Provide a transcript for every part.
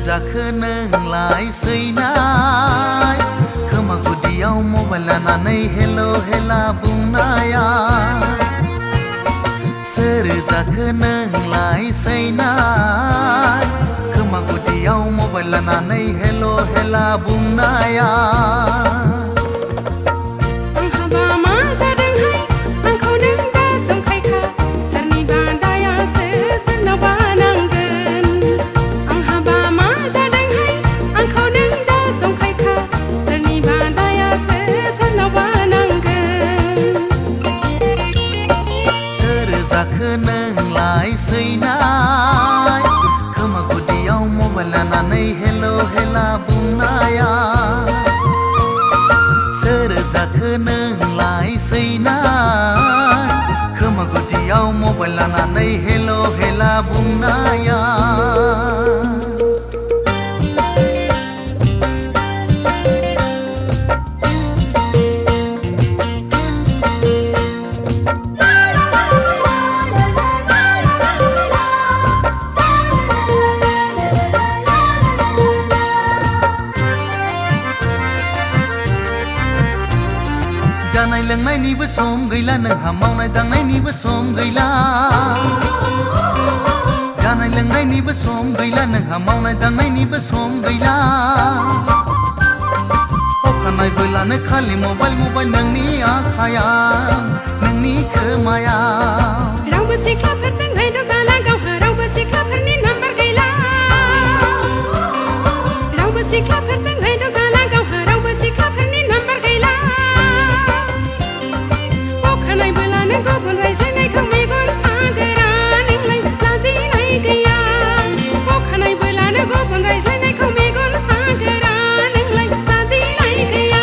जाखो नोंलाय सैनाय खोमा गुदियाव मबाइल लानानै हेलो हेला बुंनाया सोर जाखो नोंलाय सैनाय खोमा गुदियाव मबाइल लानानै हेलो हेला बुंनाया जाखो नोंलाय सैनाय खोमा गुदियाव मबाइल लानानै हेलो हेला बुंनाया सोर जाखो नोंलाय सैनाय खोमा गुदियाव मबाइल लानानै हेलो हेला बुंनाया जानाय लोंनायनिबो सम गैला नोंहा मावनाय दांनायनिबो सम गैला जानाय लोंनायनिबो सम गैला नोंहा मावनाय दांनायनिबो सम गैला अखानायबोलानो खालि मबाइल मबाइल नोंनि आखायाव नोंनि खोमायाव रावबो सिख्लाफोरजों नायदाव जाला गावहा रावबो सिख्लाफोरनि नाम्बार गैला रावबो सिख्लाफोरजों नायदाव जाला गावहा रावबो सिख्लाफोरनि नाम्बार गैला अखानायबोलानो गुबुन रायज्लायनायखौ मेगन सागोरा नोंलाय लाजिनाय गैया अखानायबोलानो गुबुन रायज्लायनायखौ मेगन सागोरा नोंलाय लाजिनाय गैया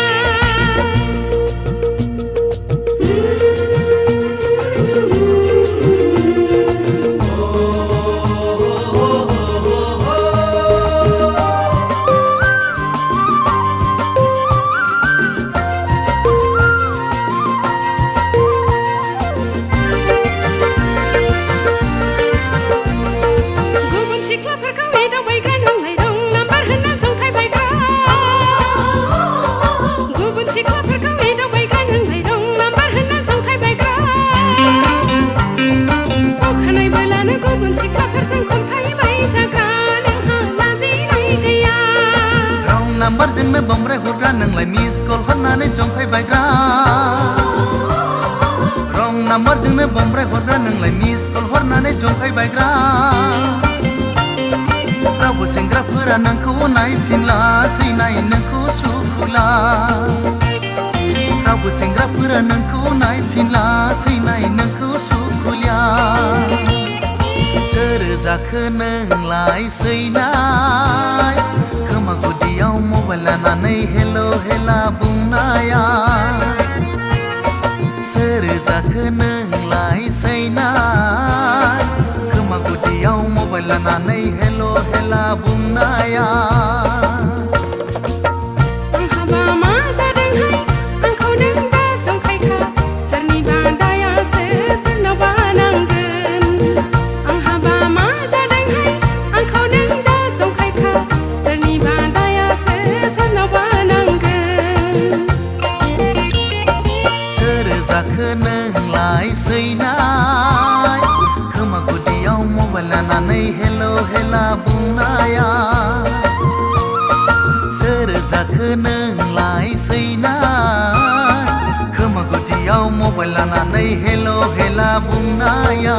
नाम्बारजोंनो बमब्राय हरग्रा नोंलाय मिस कल हरनानै जंखायबायग्रा रं नाम्बारजोंनो बमब्राय हरग्रा नोंलाय मिस कल हरनानै जंखायबायग्रा रावबो सेंग्राफोरा नोंखौ नायफिनला सैनाय नोंखौ सुखुला रावबो सेंग्राफोरा नोंखौ नायफिनला सैनाय नोंखौ सुखुलिया सोर जाखो नोंलाय सैनाय खोमा गुदियाव मबाइल लानानै हेलो हेला बुंनाया सोर जाखो नोंलाय सैनाय खोमा गुदियाव मबाइल लानानै हेलो हेला बुंनाया जाखो नोंलाय सैनाय खोमा गुदियाव मबाइल लानानै हेलो हेला बुंनाया सोर जाखो नोंलाय सैनाय खोमा गुदियाव मबाइल लानानै हेलो हेला बुंनाया